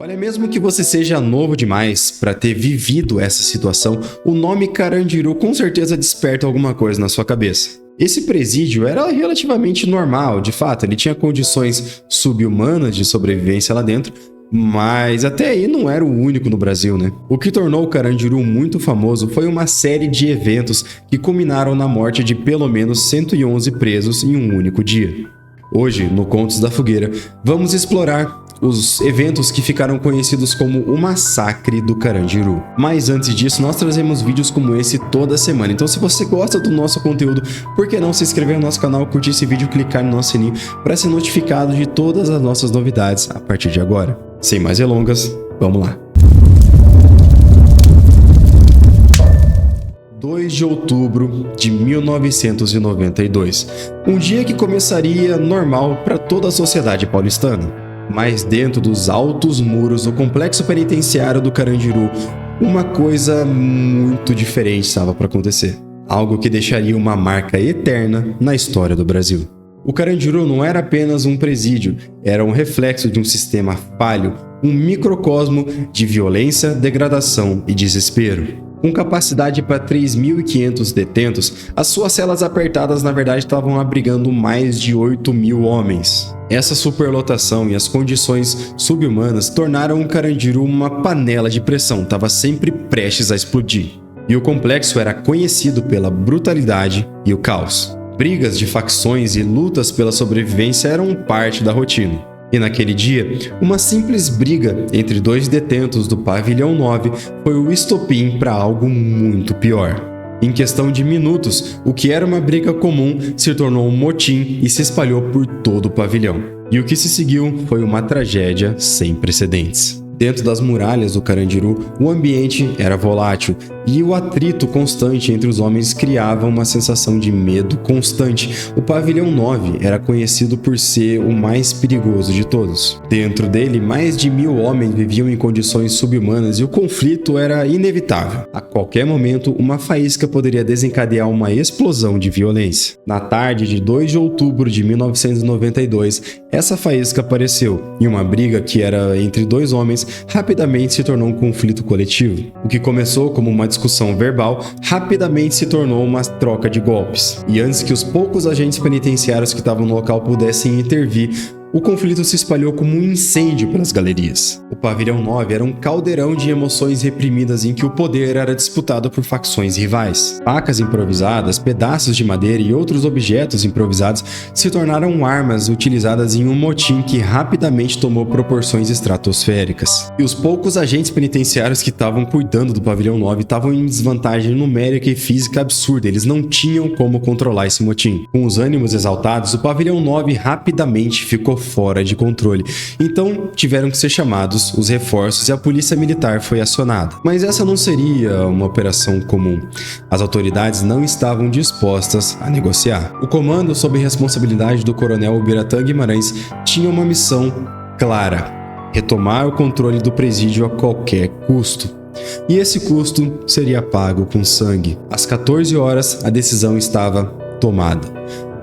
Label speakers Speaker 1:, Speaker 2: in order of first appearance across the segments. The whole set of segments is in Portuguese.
Speaker 1: Olha, mesmo que você seja novo demais para ter vivido essa situação, o nome Carandiru com certeza desperta alguma coisa na sua cabeça. Esse presídio era relativamente normal, de fato, ele tinha condições sub-humanas de sobrevivência lá dentro, mas até aí não era o único no Brasil, né? O que tornou o Carandiru muito famoso foi uma série de eventos que culminaram na morte de pelo menos 111 presos em um único dia. Hoje, no Contos da Fogueira, vamos explorar os eventos que ficaram conhecidos como o Massacre do Carandiru. Mas antes disso, nós trazemos vídeos como esse toda semana. Então se você gosta do nosso conteúdo, por que não se inscrever no nosso canal, curtir esse vídeo e clicar no nosso sininho para ser notificado de todas as nossas novidades a partir de agora. Sem mais delongas, vamos lá! 2 de outubro de 1992, um dia que começaria normal para toda a sociedade paulistana. Mas dentro dos altos muros do complexo penitenciário do Carandiru, uma coisa muito diferente estava para acontecer. Algo que deixaria uma marca eterna na história do Brasil. O Carandiru não era apenas um presídio, era um reflexo de um sistema falho, um microcosmo de violência, degradação e desespero. Com capacidade para 3.500 detentos, as suas celas apertadas na verdade estavam abrigando mais de 8.000 homens. Essa superlotação e as condições sub-humanas tornaram o Carandiru uma panela de pressão, estava sempre prestes a explodir. E o complexo era conhecido pela brutalidade e o caos. Brigas de facções e lutas pela sobrevivência eram parte da rotina. E naquele dia, uma simples briga entre 2 detentos do Pavilhão 9 foi o estopim para algo muito pior. Em questão de minutos, o que era uma briga comum se tornou um motim e se espalhou por todo o pavilhão. E o que se seguiu foi uma tragédia sem precedentes. Dentro das muralhas do Carandiru, o ambiente era volátil e o atrito constante entre os homens criava uma sensação de medo constante. O Pavilhão 9 era conhecido por ser o mais perigoso de todos. Dentro dele, mais de 1.000 homens viviam em condições sub-humanas e o conflito era inevitável. A qualquer momento, uma faísca poderia desencadear uma explosão de violência. Na tarde de 2 de outubro de 1992, essa faísca apareceu e uma briga que era entre 2 homens rapidamente se tornou um conflito coletivo. O que começou como uma discussão verbal rapidamente se tornou uma troca de golpes. E antes que os poucos agentes penitenciários que estavam no local pudessem intervir, o conflito se espalhou como um incêndio pelas galerias. O Pavilhão 9 era um caldeirão de emoções reprimidas em que o poder era disputado por facções rivais. Facas improvisadas, pedaços de madeira e outros objetos improvisados se tornaram armas utilizadas em um motim que rapidamente tomou proporções estratosféricas. E os poucos agentes penitenciários que estavam cuidando do Pavilhão 9 estavam em desvantagem numérica e física absurda, eles não tinham como controlar esse motim. Com os ânimos exaltados, o Pavilhão 9 rapidamente ficou fora de controle. Então tiveram que ser chamados os reforços e a polícia militar foi acionada. Mas essa não seria uma operação comum. As autoridades não estavam dispostas a negociar. O comando, sob responsabilidade do coronel Ubiratã Guimarães, tinha uma missão clara: retomar o controle do presídio a qualquer custo. E esse custo seria pago com sangue. Às 14 horas, a decisão estava tomada.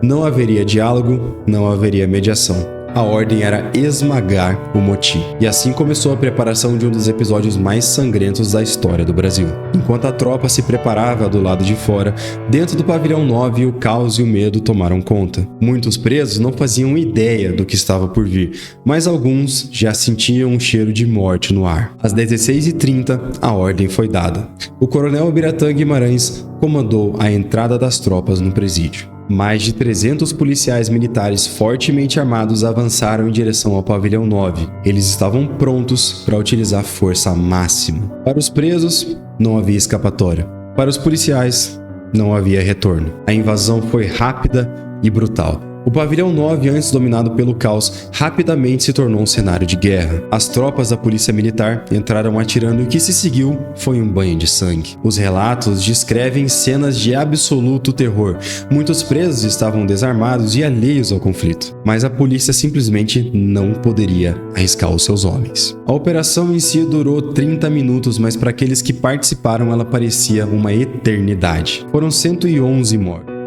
Speaker 1: Não haveria diálogo, não haveria mediação. A ordem era esmagar o motim. E assim começou a preparação de um dos episódios mais sangrentos da história do Brasil. Enquanto a tropa se preparava do lado de fora, dentro do Pavilhão 9 o caos e o medo tomaram conta. Muitos presos não faziam ideia do que estava por vir, mas alguns já sentiam um cheiro de morte no ar. Às 16h30, a ordem foi dada. O coronel Ubiratã Guimarães comandou a entrada das tropas no presídio. Mais de 300 policiais militares fortemente armados avançaram em direção ao Pavilhão 9. Eles estavam prontos para utilizar força máxima. Para os presos, não havia escapatória. Para os policiais, não havia retorno. A invasão foi rápida e brutal. O Pavilhão 9, antes dominado pelo caos, rapidamente se tornou um cenário de guerra. As tropas da polícia militar entraram atirando e o que se seguiu foi um banho de sangue. Os relatos descrevem cenas de absoluto terror. Muitos presos estavam desarmados e alheios ao conflito, mas a polícia simplesmente não poderia arriscar os seus homens. A operação em si durou 30 minutos, mas para aqueles que participaram ela parecia uma eternidade. Foram 111 mortos.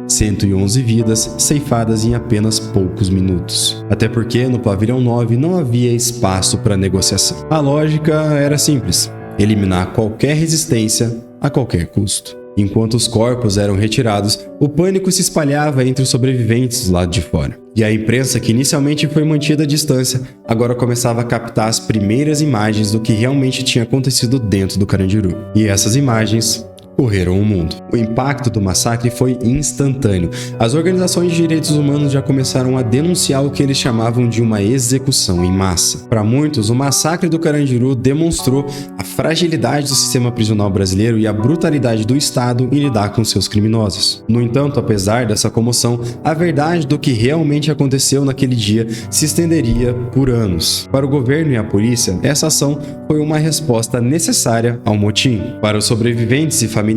Speaker 1: 111 vidas ceifadas em apenas poucos minutos. Até porque no pavilhão 9 não havia espaço para negociação. A lógica era simples: eliminar qualquer resistência a qualquer custo. Enquanto os corpos eram retirados, o pânico se espalhava entre os sobreviventes do lado de fora. E a imprensa, que inicialmente foi mantida à distância, agora começava a captar as primeiras imagens do que realmente tinha acontecido dentro do Carandiru. E essas imagens correram o mundo. O impacto do massacre foi instantâneo. As organizações de direitos humanos já começaram a denunciar o que eles chamavam de uma execução em massa. Para muitos, o massacre do Carandiru demonstrou a fragilidade do sistema prisional brasileiro e a brutalidade do Estado em lidar com seus criminosos. No entanto, apesar dessa comoção, a verdade do que realmente aconteceu naquele dia se estenderia por anos. Para o governo e a polícia, essa ação foi uma resposta necessária ao motim. Para os sobreviventes e familiares,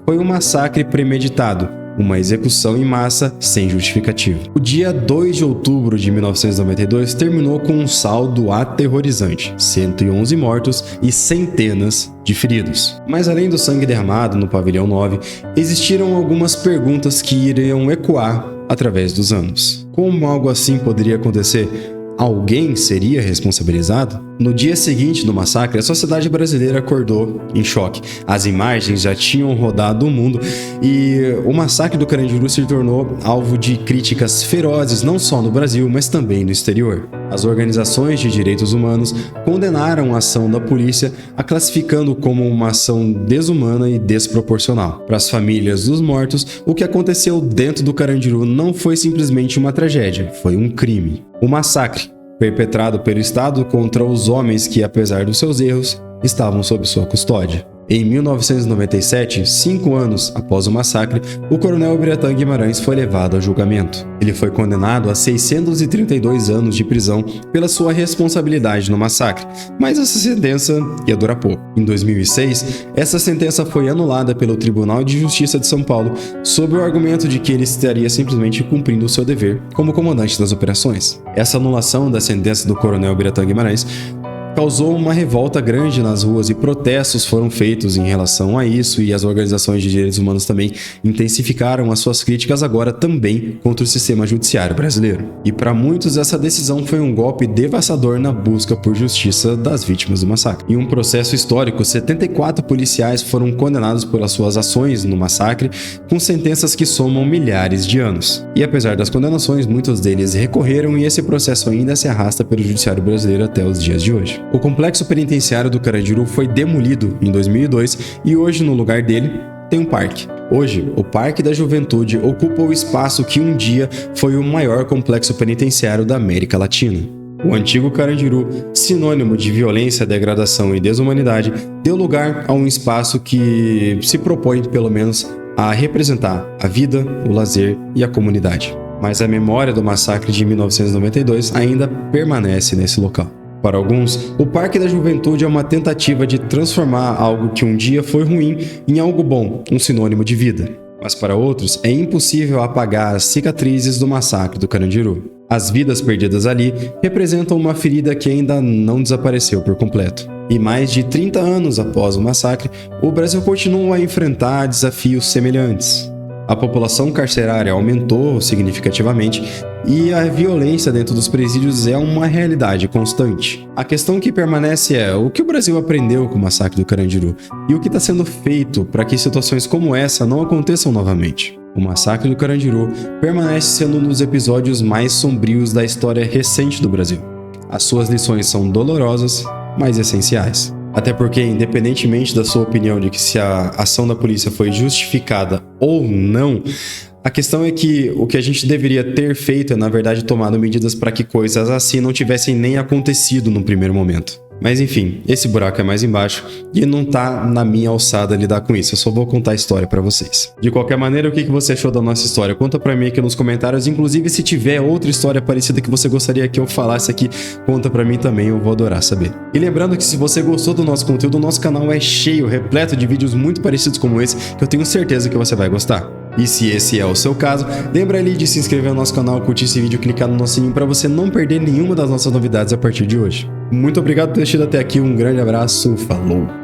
Speaker 1: foi um massacre premeditado, uma execução em massa sem justificativa. O dia 2 de outubro de 1992 terminou com um saldo aterrorizante: 111 mortos e centenas de feridos. Mas além do sangue derramado no pavilhão 9, existiram algumas perguntas que iriam ecoar através dos anos. Como algo assim poderia acontecer? Alguém seria responsabilizado? No dia seguinte do massacre, a sociedade brasileira acordou em choque. As imagens já tinham rodado o mundo e o massacre do Carandiru se tornou alvo de críticas ferozes não só no Brasil, mas também no exterior. As organizações de direitos humanos condenaram a ação da polícia, a classificando como uma ação desumana e desproporcional. Para as famílias dos mortos, o que aconteceu dentro do Carandiru não foi simplesmente uma tragédia, foi um crime. O massacre, perpetrado pelo Estado contra os homens que, apesar dos seus erros, estavam sob sua custódia. Em 1997, 5 anos após o massacre, o coronel Biratã Guimarães foi levado a julgamento. Ele foi condenado a 632 anos de prisão pela sua responsabilidade no massacre, mas essa sentença ia durar pouco. Em 2006, essa sentença foi anulada pelo Tribunal de Justiça de São Paulo sob o argumento de que ele estaria simplesmente cumprindo o seu dever como comandante das operações. Essa anulação da sentença do coronel Biratã Guimarães causou uma revolta grande nas ruas e protestos foram feitos em relação a isso, e as organizações de direitos humanos também intensificaram as suas críticas agora também contra o sistema judiciário brasileiro. E para muitos essa decisão foi um golpe devastador na busca por justiça das vítimas do massacre. Em um processo histórico, 74 policiais foram condenados pelas suas ações no massacre, com sentenças que somam milhares de anos. E apesar das condenações, muitos deles recorreram e esse processo ainda se arrasta pelo judiciário brasileiro até os dias de hoje. O complexo penitenciário do Carandiru foi demolido em 2002 e hoje no lugar dele tem um parque. Hoje, o Parque da Juventude ocupa o espaço que um dia foi o maior complexo penitenciário da América Latina. O antigo Carandiru, sinônimo de violência, degradação e desumanidade, deu lugar a um espaço que se propõe, pelo menos, a representar a vida, o lazer e a comunidade. Mas a memória do massacre de 1992 ainda permanece nesse local. Para alguns, o Parque da Juventude é uma tentativa de transformar algo que um dia foi ruim em algo bom, um sinônimo de vida. Mas para outros, é impossível apagar as cicatrizes do massacre do Carandiru. As vidas perdidas ali representam uma ferida que ainda não desapareceu por completo. E mais de 30 anos após o massacre, o Brasil continua a enfrentar desafios semelhantes. A população carcerária aumentou significativamente e a violência dentro dos presídios é uma realidade constante. A questão que permanece é o que o Brasil aprendeu com o massacre do Carandiru e o que está sendo feito para que situações como essa não aconteçam novamente. O massacre do Carandiru permanece sendo um dos episódios mais sombrios da história recente do Brasil. As suas lições são dolorosas, mas essenciais. Até porque, independentemente da sua opinião de que se a ação da polícia foi justificada ou não, a questão é que o que a gente deveria ter feito é, na verdade, tomado medidas para que coisas assim não tivessem nem acontecido no primeiro momento. Mas enfim, esse buraco é mais embaixo e não tá na minha alçada lidar com isso, eu só vou contar a história pra vocês. De qualquer maneira, o que você achou da nossa história? Conta pra mim aqui nos comentários, inclusive se tiver outra história parecida que você gostaria que eu falasse aqui, conta pra mim também, eu vou adorar saber. E lembrando que se você gostou do nosso conteúdo, o nosso canal é cheio, repleto de vídeos muito parecidos como esse, que eu tenho certeza que você vai gostar. E se esse é o seu caso, lembra ali de se inscrever no nosso canal, curtir esse vídeo, clicar no nosso sininho para você não perder nenhuma das nossas novidades a partir de hoje. Muito obrigado por ter assistido até aqui, um grande abraço, falou!